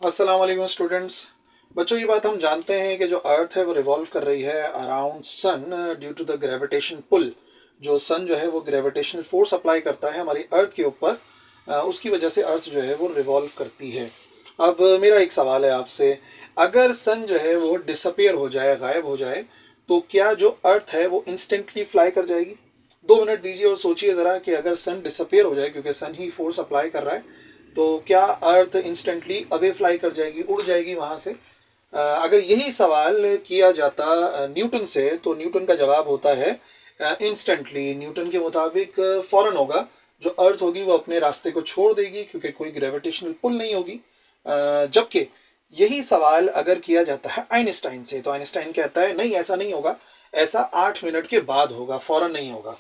अस्सलाम वालेकुम स्टूडेंट्स। बच्चों, ये बात हम जानते हैं कि जो अर्थ है वो रिवॉल्व कर रही है around sun due to the gravitation pull. जो सन जो है वो ग्रेविटेशनल फोर्स अप्लाई करता है हमारी अर्थ के ऊपर। उसकी वजह से अर्थ जो है वो रिवॉल्व करती है। अब मेरा एक सवाल है आपसे। अगर सन जो है वो डिसअपियर हो जाए, गायब हो जाए, तो क्या जो अर्थ है वो इंस्टेंटली फ्लाई कर जाएगी? 2 मिनट दीजिए और सोचिए ज़रा कि अगर सन डिसअपियर हो जाए, क्योंकि सन ही फोर्स अप्लाई कर रहा है, तो क्या अर्थ इंस्टेंटली अवे फ्लाई कर जाएगी, उड़ जाएगी वहां से? अगर यही सवाल किया जाता न्यूटन से, तो न्यूटन का जवाब होता है इंस्टेंटली। न्यूटन के मुताबिक फौरन होगा। जो अर्थ होगी वो अपने रास्ते को छोड़ देगी, क्योंकि कोई ग्रेविटेशनल पुल नहीं होगी। जबकि यही सवाल अगर किया जाता है आइंस्टाइन से, तो आइंस्टाइन कहता है नहीं, ऐसा नहीं होगा। ऐसा 8 मिनट के बाद होगा, फौरन नहीं होगा।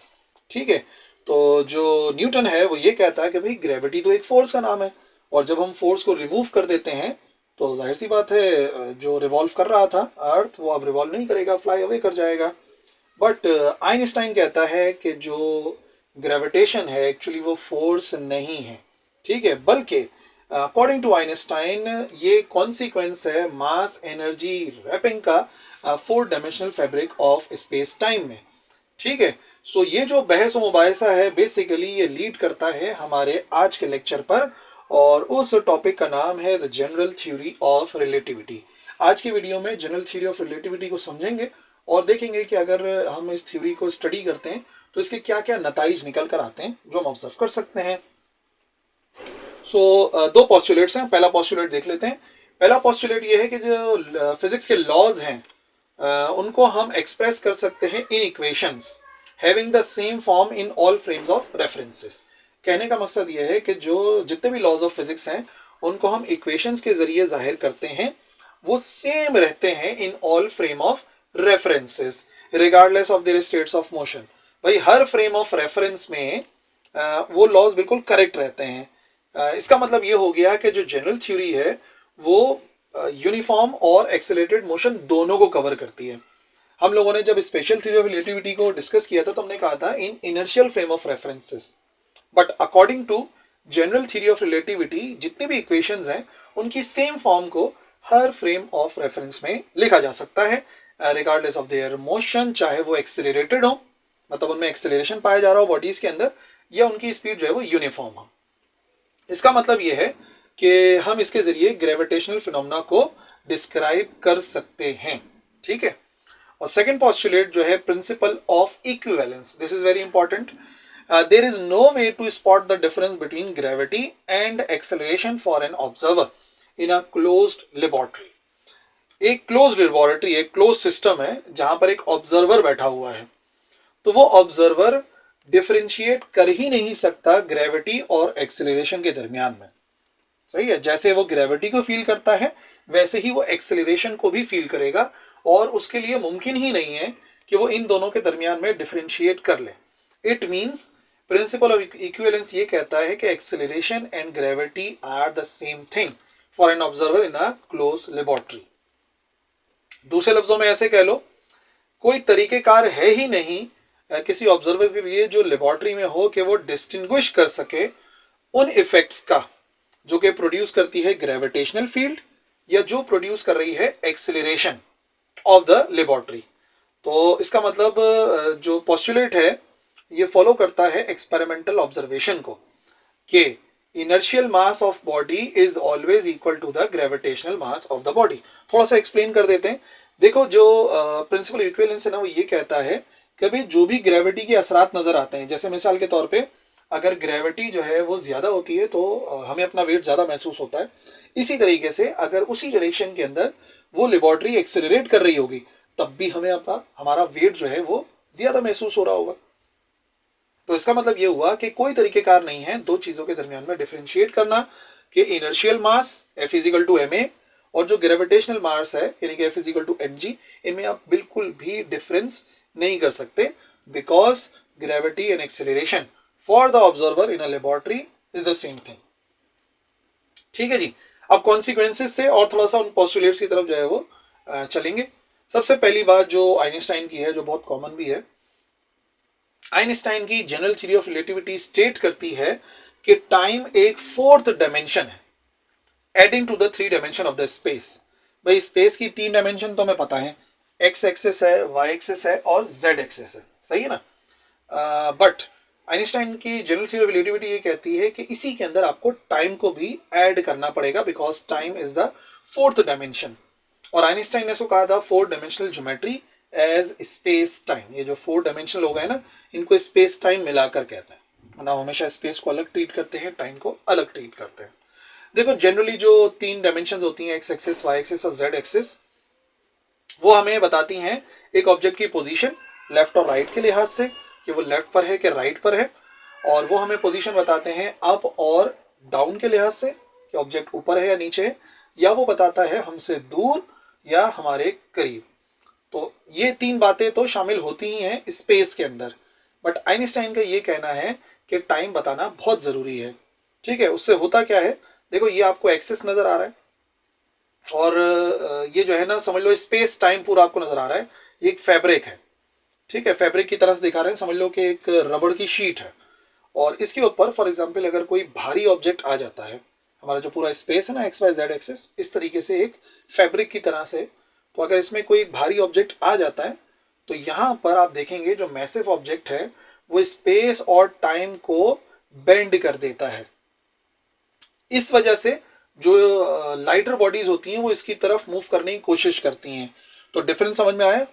ठीक है। तो जो न्यूटन है वो ये कहता है कि भाई ग्रेविटी तो एक फोर्स का नाम है, और जब हम फोर्स को रिमूव कर देते हैं तो जाहिर सी बात है जो रिवॉल्व कर रहा था अर्थ वो अब रिवॉल्व नहीं करेगा, फ्लाई अवे कर जाएगा। बट आइंस्टाइन कहता है कि जो ग्रेविटेशन है एक्चुअली वो फोर्स नहीं है। ठीक है, बल्कि अकॉर्डिंग टू आइंस्टाइन ये कॉन्सिक्वेंस है मास एनर्जी रैपिंग का 4 dimensional fabric of space time में। ठीक है। सो ये जो बहस मुबाहिसा है बेसिकली ये लीड करता है हमारे आज के लेक्चर पर, और उस टॉपिक का नाम है the general theory of relativity. आज की वीडियो में जनरल थ्योरी ऑफ रिलेटिविटी को समझेंगे और देखेंगे कि अगर हम इस थ्योरी को स्टडी करते हैं तो इसके क्या क्या नताइज निकल कर आते हैं जो हम ऑब्जर्व कर सकते हैं। दो पॉस्टुलेट्स हैं, पहला पॉस्टुलेट देख लेते हैं। पहला पॉस्टुलेट ये है कि जो फिजिक्स के लॉज हैं उनको हम एक्सप्रेस कर सकते हैं in equations having the same form in all frames of references. कहने का मकसद यह है कि जो जितने भी लॉज ऑफ फिजिक्स हैं उनको हम इक्वेशंस के जरिए जाहिर करते हैं, वो सेम रहते हैं in all frame of references regardless of their states of motion. भाई हर फ्रेम ऑफ रेफरेंस में वो लॉज बिल्कुल करेक्ट रहते हैं। इसका मतलब ये हो गया कि जो जनरल थ्योरी है वो यूनिफॉर्म और एक्सेलरेटेड मोशन दोनों को कवर करती है। हम लोगों ने जब स्पेशल थ्योरी ऑफ रिलेटिविटी को डिस्कस किया था तो हमने कहा था in inertial frame of references. But according to general theory of relativity जितनी भी इक्वेशंस हैं उनकी सेम फॉर्म को हर फ्रेम ऑफ रेफरेंस में लिखा जा सकता है रिगार्डलेस ऑफ देयर मोशन, चाहे वो एक्सेलरेटेड हो, मतलब उनमें एक्सेलरेशन पाया जा रहा हो बॉडीज के अंदर, या उनकी स्पीड जो है वो यूनिफॉर्म हो। इसका मतलब यह है कि हम इसके जरिए ग्रेविटेशनल फिनोमेना को डिस्क्राइब कर सकते हैं। ठीक है। और सेकंड पॉस्टुलेट जो है principle of equivalence, this is very important. There is no way to spot the difference between gravity and acceleration for an observer in a closed laboratory. एक क्लोज्ड लेबोरेटरी एक क्लोज सिस्टम है जहां पर एक observer बैठा हुआ है, तो वो ऑब्जर्वर डिफरेंशिएट कर ही नहीं सकता ग्रेविटी और एक्सेलरेशन के दरमियान में। सही है, जैसे वो ग्रेविटी को फील करता है वैसे ही वो एक्सेलरेशन को भी फील करेगा, और उसके लिए मुमकिन ही नहीं है कि वो इन दोनों के दरमियान में डिफरेंशिएट कर ले। It means principle of equivalence ये कहता है कि acceleration and gravity are the same thing for an observer in a close laboratory. दूसरे लफ्जों में ऐसे कह लो, कोई तरीकेकार है ही नहीं किसी ऑब्जर्वर के लिए जो लेबोरेटरी में हो कि वो डिस्टिंग्विश कर सके उन इफेक्ट्स का जो कि प्रोड्यूस करती है ग्रेविटेशनल फील्ड या जो प्रोड्यूस कर रही है एक्सेलरेशन ऑफ द लेबोरेटरी। तो इसका मतलब जो पोस्टुलेट है ये फॉलो करता है एक्सपेरिमेंटल ऑब्जर्वेशन को कि inertial mass of body is always equal to the gravitational mass of the body. थोड़ा सा एक्सप्लेन कर देते हैं। देखो, जो प्रिंसिपल इक्विवेलेंस है ना वो ये कहता है कि भाई जो भी ग्रेविटी के असरात नजर आते हैं, जैसे मिसाल के तौर पे अगर ग्रेविटी जो है वो ज्यादा होती है तो हमें अपना वेट ज्यादा महसूस होता है। इसी तरीके से अगर उसी डायरेक्शन के अंदर वो लेबोरेटरी एक्सेलरेट कर रही होगी तब भी हमें अपना हमारा वेट जो है वो ज्यादा महसूस हो रहा होगा। तो इसका मतलब ये हुआ कि कोई तरीकेकार नहीं है दो चीजों के दरमियान में डिफरेंशिएट करना कि inertial mass F is equal to M A और जो ग्रेविटेशनल मास है यानी कि F is equal to M G, इनमें आप बिल्कुल भी डिफरेंस नहीं कर सकते, because gravity and acceleration for the observer in a laboratory is the same thing. ठीक है जी। अब कॉन्सिक्वेंसेस से और थोड़ा सा उन पोस्टुलेट्स की तरफ जो है वो चलेंगे। सबसे पहली बात जो आइंस्टाइन की है, जो बहुत कॉमन भी है, आइंस्टाइन की general theory of relativity state करती है कि टाइम एक फोर्थ डायमेंशन है। Adding to the 3 dimension of the space. भाई स्पेस की 3 डायमेंशन तो हमें पता है, एक्स एक्सिस है, वाई एक्सिस है और जेड एक्सिस है, सही है ना। बट आइंस्टाइन की जनरल थ्योरी ऑफ रिलेटिविटी ये कहती है कि इसी के अंदर आपको टाइम को भी ऐड करना पड़ेगा, because time is the 4th dimension. और आइंस्टाइन ने इसको कहा था 4 dimensional geometry as space time. ये जो 4 डायमेंशनल हो गए ना, इनको स्पेस टाइम मिलाकर कहते हैं। मतलब हमेशा स्पेस को अलग ट्रीट करते हैं, टाइम को अलग ट्रीट करते हैं। देखो जनरली जो 3 डायमेंशन होती हैं, एक्स एक्सिस, वाई एक्सिस और जेड एक्सिस, वो हमें बताती हैं एक ऑब्जेक्ट की पोजीशन लेफ्ट और राइट के लिहाज से, कि वो लेफ्ट पर है कि राइट पर है। और वो हमें पोजीशन बताते हैं अप और डाउन के लिहाज से, कि ऑब्जेक्ट ऊपर है या नीचे है, या वो बताता है हमसे दूर या हमारे करीब। तो ये 3 बातें तो शामिल होती ही हैं स्पेस के अंदर। बट आइंस्टाइन का ये कहना है कि टाइम बताना बहुत जरूरी है। ठीक है, उससे होता क्या है, देखो ये आपको एक्सिस नजर आ रहा है, और ये जो है ना, समझ लो स्पेस टाइम पूरा आपको नजर आ रहा है। ये एक फैब्रिक है, ठीक है, फैब्रिक की तरह से दिखा रहे हैं, समझ लो कि एक रबड़ की शीट है। और इसके ऊपर फॉर एग्जांपल अगर कोई भारी ऑब्जेक्ट आ जाता है, हमारा जो पूरा स्पेस है ना, एक्स वाई जेड एक्सिस इस तरीके से एक फैब्रिक की तरह से, तो अगर इसमें कोई एक भारी ऑब्जेक्ट आ जाता है, तो यहाँ पर आप देखेंगे जो मैसिव ऑब्जेक्ट है वो स्पेस और टाइम को बेंड कर देता है। इस वजह से जो लाइटर बॉडीज होती हैं वो इसकी तरफ मूव करने की कोशिश करती हैं। तो डिफरेंस समझ में आया।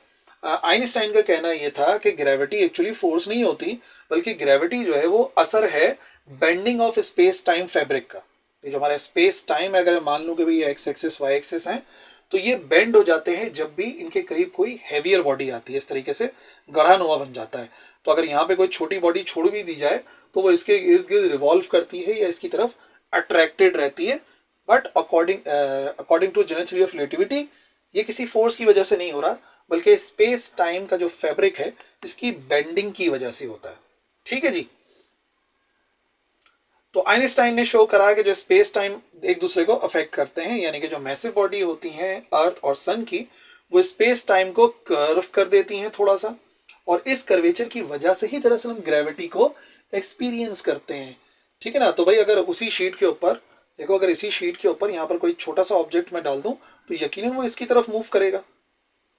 आइंस्टाइन का कहना यह था कि ग्रेविटी एक्चुअली फोर्स नहीं होती, बल्कि ग्रेविटी जो है वो असर है bending of space time fabric का। ये जो हमारा स्पेस टाइम है, अगर मान लो कि भाई एक्स एक्सिस वाई एक्सिस है, तो ये बेंड हो जाते हैं जब भी इनके करीब कोई हैवियर बॉडी आती है, इस तरीके से गढ़ा नुमा बन जाता है। तो अगर यहाँ पे कोई छोटी बॉडी छोड़ भी दी जाए, तो वो इसके इर्द गिर्द रिवॉल्व करती है या इसकी तरफ अट्रैक्टेड रहती है। But according to general theory of relativity, ये किसी फोर्स की वजह से नहीं हो रहा, बल्कि स्पेस टाइम का जो फैब्रिक है इसकी बेंडिंग की वजह से होता है। ठीक है जी। तो आइंस्टाइन ने शो करा कि जो स्पेस टाइम एक दूसरे को अफेक्ट करते हैं, यानी कि जो मैसिव बॉडी होती हैं अर्थ और सन की, वो स्पेस टाइम को कर्व कर देती हैं थोड़ा सा, और इस कर्वेचर की वजह से ही दरअसल हम ग्रेविटी को एक्सपीरियंस करते हैं। ठीक है ना। तो भाई अगर उसी शीट के ऊपर देखो, अगर इसी शीट के ऊपर यहाँ पर कोई छोटा सा ऑब्जेक्ट मैं डाल दूं, तो यकीनन वो इसकी तरफ मूव करेगा।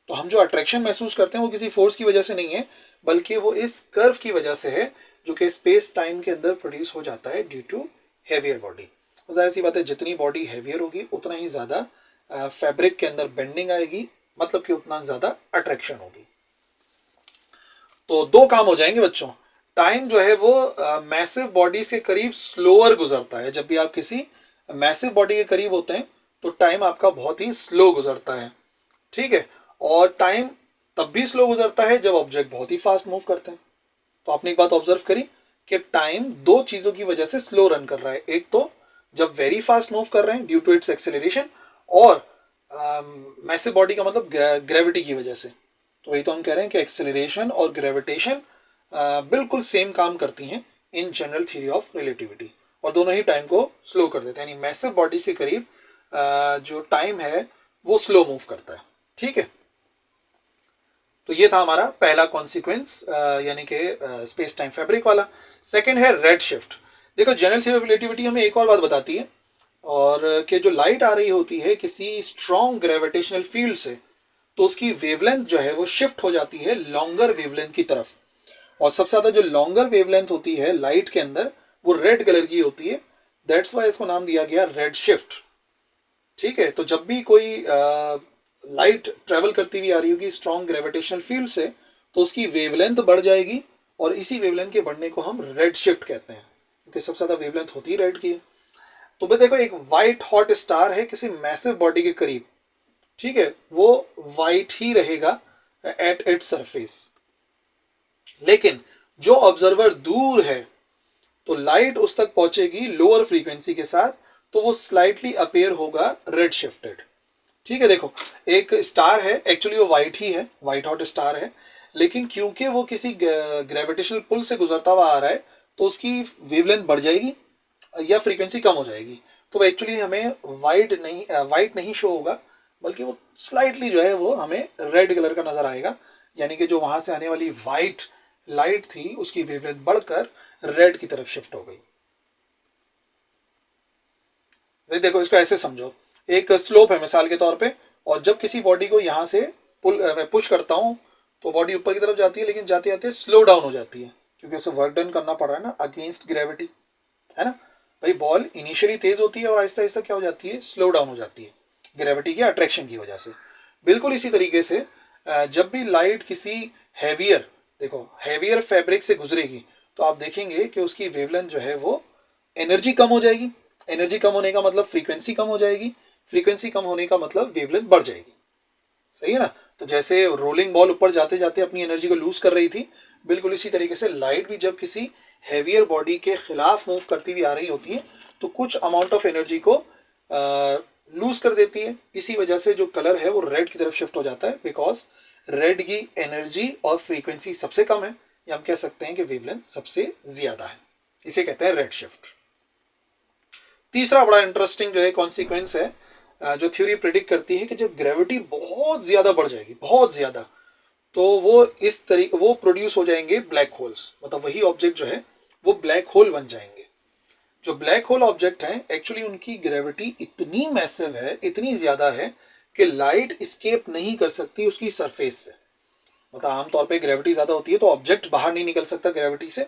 तो हम जो अट्रैक्शन महसूस करते हैं वो किसी फोर्स की वजह से नहीं है, बल्कि वो इस कर्व की वजह से है, जो कि स्पेस टाइम के अंदर प्रोड्यूस हो जाता है ड्यू टू हैवियर बॉडी। तो जाहिर सी बात है, जितनी बॉडी हैवियर होगी उतना ही ज्यादा फैब्रिक के अंदर बेंडिंग आएगी, मतलब कि उतना ज्यादा अट्रैक्शन होगी। तो दो काम हो जाएंगे बच्चों। टाइम जो है वो मैसिव बॉडी से करीब स्लोअर गुजरता है। जब भी आप किसी मैसिव बॉडी के करीब होते हैं तो टाइम आपका बहुत ही स्लो गुजरता है। ठीक है। और टाइम तब भी स्लो गुजरता है जब ऑब्जेक्ट बहुत ही फास्ट मूव करते हैं। तो आपने एक बात ऑब्जर्व करी कि टाइम दो चीजों की वजह से स्लो रन कर रहा है। एक तो जब वेरी फास्ट मूव कर रहे हैं ड्यू टू इट्स एक्सेलरेशन, और मैसिव बॉडी का मतलब ग्रेविटी की वजह से। तो वही तो हम कह रहे हैं कि एक्सेलरेशन और ग्रेविटेशन बिल्कुल सेम काम करती हैं in general theory of relativity, और दोनों ही टाइम को स्लो कर देते हैं। यानी मैसिव बॉडी से करीब जो टाइम है वो स्लो मूव करता है। ठीक है। तो ये था हमारा पहला कॉन्सिक्वेंस, यानी कि स्पेस टाइम फैब्रिक वाला। सेकंड है रेड शिफ्ट। देखो जनरल थ्योरी ऑफ रिलेटिविटी हमें एक और बात बताती है, और कि जो लाइट आ रही होती है किसी स्ट्रॉन्ग ग्रेविटेशनल फील्ड से, तो उसकी वेवलेंथ जो है वो शिफ्ट हो जाती है लॉन्गर वेवलेंथ की तरफ। और सबसे ज्यादा जो लॉन्गर वेवलेंथ होती है लाइट के अंदर, वो रेड कलर की होती है। दैट्स वाई इसको नाम दिया गया रेड शिफ्ट। ठीक है। तो जब भी कोई लाइट ट्रेवल करती हुई आ रही होगी स्ट्रॉन्ग ग्रेविटेशनल फील्ड से, तो उसकी वेवलेंथ बढ़ जाएगी, और इसी वेवलेंथ के बढ़ने को हम रेड शिफ्ट कहते हैं, क्योंकि सबसे ज्यादा वेवलेंथ होती है रेड की। तो भाई देखो, एक व्हाइट हॉट स्टार है किसी मैसिव बॉडी के करीब, ठीक है, वो व्हाइट ही रहेगा एट इट्स सरफेस। लेकिन जो ऑब्जर्वर दूर है, तो लाइट उस तक पहुंचेगी लोअर फ्रीक्वेंसी के साथ, तो वो स्लाइटली अपेयर होगा रेड शिफ्टेड। ठीक है। देखो, एक स्टार है, एक्चुअली वो व्हाइट ही है, व्हाइट हॉट स्टार है, लेकिन क्योंकि वो किसी ग्रेविटेशनल पुल से गुजरता हुआ आ रहा है, तो उसकी वेवलेंथ बढ़ जाएगी या फ्रीक्वेंसी कम हो जाएगी। तो एक्चुअली हमें व्हाइट नहीं शो होगा, बल्कि वो स्लाइटली जो है वो हमें रेड कलर का नजर आएगा। यानी कि जो वहां से आने वाली व्हाइट लाइट थी उसकी वेवलेंथ बढ़कर रेड की तरफ शिफ्ट हो गई। भाई देखो इसको ऐसे समझो, एक स्लोप है मिसाल के तौर पे, और जब किसी बॉडी को यहाँ से मैं पुश करता हूँ तो बॉडी ऊपर की तरफ जाती है, लेकिन जाते जाते स्लो डाउन हो जाती है क्योंकि उसे वर्क डन करना पड़ रहा है ना अगेंस्ट ग्रेविटी, है ना। भाई बॉल इनिशियली तेज होती है और आहिस्ता आहिस्ता क्या हो जाती है, स्लो डाउन हो जाती है ग्रेविटी के अट्रैक्शन की वजह से। बिल्कुल इसी तरीके से जब भी लाइट किसी हैवियर, देखो हैवियर फैब्रिक से गुजरेगी तो आप देखेंगे कि उसकी वेवलेंथ जो है वो एनर्जी कम हो जाएगी। एनर्जी कम होने का मतलब फ्रीक्वेंसी कम हो जाएगी, फ्रीक्वेंसी कम होने का मतलब वेवलेंथ बढ़ जाएगी। सही है ना। तो जैसे रोलिंग बॉल ऊपर जाते जाते अपनी एनर्जी को लूज कर रही थी, बिल्कुल इसी तरीके से लाइट भी जब किसी हैवियर बॉडी के खिलाफ मूव करती हुई आ रही होती है तो कुछ अमाउंट ऑफ एनर्जी को लूज कर देती है। इसी वजह से जो कलर है वो रेड की तरफ शिफ्ट हो जाता है, बिकॉज रेड की एनर्जी और फ्रीक्वेंसी सबसे कम है, या हम कह सकते हैं कि वेवलेंथ सबसे ज्यादा है। इसे कहते हैं रेड शिफ्ट। तीसरा बड़ा इंटरेस्टिंग जो है कॉन्सिक्वेंस है, जो थ्योरी प्रिडिक्ट करती है कि जब ग्रेविटी बहुत ज्यादा बढ़ जाएगी, बहुत ज्यादा, तो वो इस तरीके वो प्रोड्यूस हो जाएंगे ब्लैक होल्स, मतलब वही ऑब्जेक्ट जो है वो ब्लैक होल बन जाएंगे। जो ब्लैक होल ऑब्जेक्ट हैं एक्चुअली उनकी ग्रेविटी इतनी मैसिव है, इतनी ज्यादा है कि लाइट स्केप नहीं कर सकती उसकी सरफेस से। मतलब आमतौर पे ग्रेविटी ज्यादा होती है तो ऑब्जेक्ट बाहर नहीं निकल सकता ग्रेविटी से,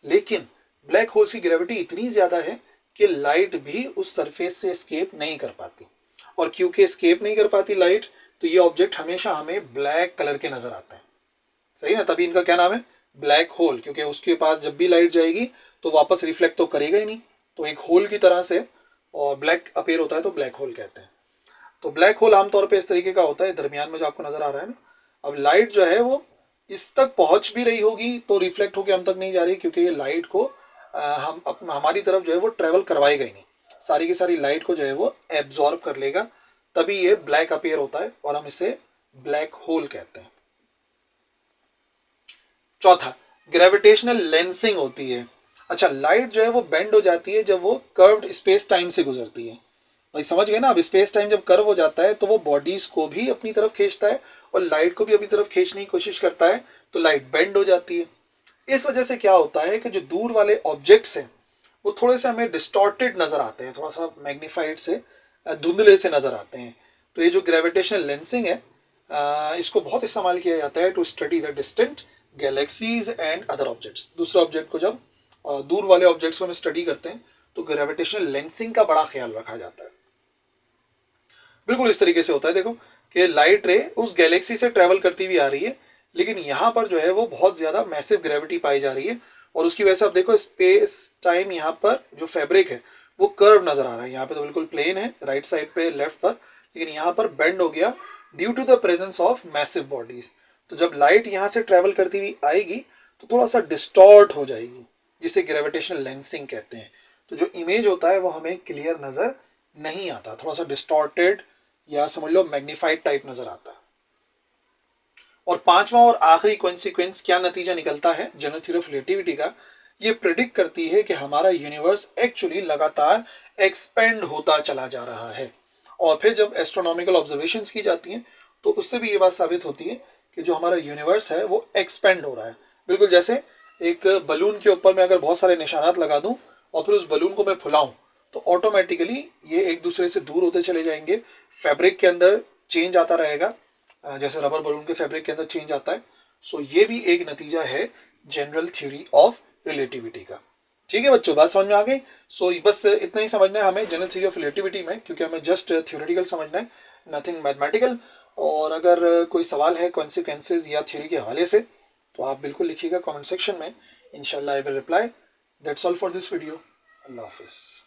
लेकिन ब्लैक होल्स की ग्रेविटी इतनी ज्यादा है कि लाइट भी उस सरफेस से एस्केप नहीं कर पाती। और क्योंकि एस्केप नहीं कर पाती लाइट, तो ये ऑब्जेक्ट हमेशा हमें ब्लैक कलर के नजर आते हैं। सही है, तभी इनका क्या नाम है, ब्लैक होल, क्योंकि उसके पास जब भी लाइट जाएगी तो वापस रिफ्लेक्ट तो करेगा ही नहीं, तो एक होल की तरह से और ब्लैक अपेयर होता है तो ब्लैक होल कहते हैं। तो ब्लैक होल आमतौर पे इस तरीके का होता है, दरमियान में जो आपको नजर आ रहा है ना। अब लाइट जो है वो इस तक पहुंच भी रही होगी तो रिफ्लेक्ट होकर हम तक नहीं जा रही, क्योंकि ये लाइट को हमारी तरफ जो है वो ट्रेवल करवाएगा ही नहीं, सारी की सारी लाइट को जो है वो एब्जॉर्ब कर लेगा, तभी ये ब्लैक अपेयर होता है और हम इसे ब्लैक होल कहते हैं। चौथा, ग्रेविटेशनल लेंसिंग होती है। अच्छा, लाइट जो है वो बेंड हो जाती है जब वो कर्व्ड स्पेस टाइम से गुजरती है। भाई समझ गए ना, अब स्पेस टाइम जब कर्व हो जाता है तो वो बॉडीज को भी अपनी तरफ खींचता है और लाइट को भी अपनी तरफ खींचने की कोशिश करता है, तो लाइट बेंड हो जाती है। इस वजह से क्या होता है कि जो दूर वाले ऑब्जेक्ट्स हैं वो थोड़े से हमें डिस्टॉर्टेड नजर आते हैं, थोड़ा सा मैग्नीफाइड से, धुंधले से नजर आते हैं। तो ये जो ग्रेविटेशनल लेंसिंग है, इसको बहुत इस्तेमाल किया जाता है to study the distant galaxies and other objects. दूसरे ऑब्जेक्ट को जब दूर वाले ऑब्जेक्ट्स को हम स्टडी करते हैं तो ग्रेविटेशनल लेंसिंग का बड़ा ख्याल रखा जाता है। बिल्कुल इस तरीके से होता है, देखो कि लाइट रे उस गैलेक्सी से ट्रेवल करती हुई आ रही है, लेकिन यहाँ पर जो है वो बहुत ज्यादा मैसिव ग्रेविटी पाई जा रही है, और उसकी वजह से आप देखो स्पेस टाइम यहाँ पर जो फैब्रिक है वो कर्व नजर आ रहा है। यहाँ पे तो बिल्कुल प्लेन है राइट साइड पे लेफ्ट पर, लेकिन यहाँ पर बेंड हो गया due to the presence of massive bodies. तो जब लाइट यहाँ से ट्रेवल करती हुई आएगी तो थोड़ा सा डिस्टॉर्ट हो जाएगी, जिसे ग्रेविटेशनल लेंसिंग कहते हैं। तो जो इमेज होता है वो हमें क्लियर नजर नहीं आता, थोड़ा सा डिस्टॉर्टेड या समझ लो मैग्नीफाइड टाइप नजर आता है। और पांचवा और आखिरी कॉन्सिक्वेंस क्या नतीजा निकलता है जनरल थ्योरी ऑफ रिलेटिविटी का, ये प्रिडिक्ट करती है कि हमारा यूनिवर्स एक्चुअली लगातार एक्सपेंड होता चला जा रहा है। और फिर जब एस्ट्रोनॉमिकल ऑब्जर्वेशंस की जाती हैं तो उससे भी ये बात साबित होती है कि जो हमारा यूनिवर्स है वो एक्सपेंड हो रहा है। बिल्कुल जैसे एक बलून के ऊपर मैं अगर बहुत सारे निशानात लगा दूं और फिर उस बलून को मैं फुलाऊं तो ऑटोमेटिकली ये एक दूसरे से दूर होते चले जाएंगे, फैब्रिक के अंदर चेंज आता रहेगा, जैसे रबर बलून के फैब्रिक के अंदर चेंज आता है। सो ये भी एक नतीजा है जनरल थ्योरी ऑफ रिलेटिविटी का। ठीक है बच्चों, बात समझ में आ गई। सो बस इतना ही समझना है हमें जनरल थ्योरी ऑफ रिलेटिविटी में, क्योंकि हमें जस्ट थ्योरेटिकल समझना है, नथिंग मैथमेटिकल। और अगर कोई सवाल है कॉन्सिक्वेंसेज या थ्योरी के हवाले से तो आप बिल्कुल लिखिएगा कमेंट सेक्शन में, इंशाल्लाह I will reply. That's all for this video. अल्लाह हाफिज़।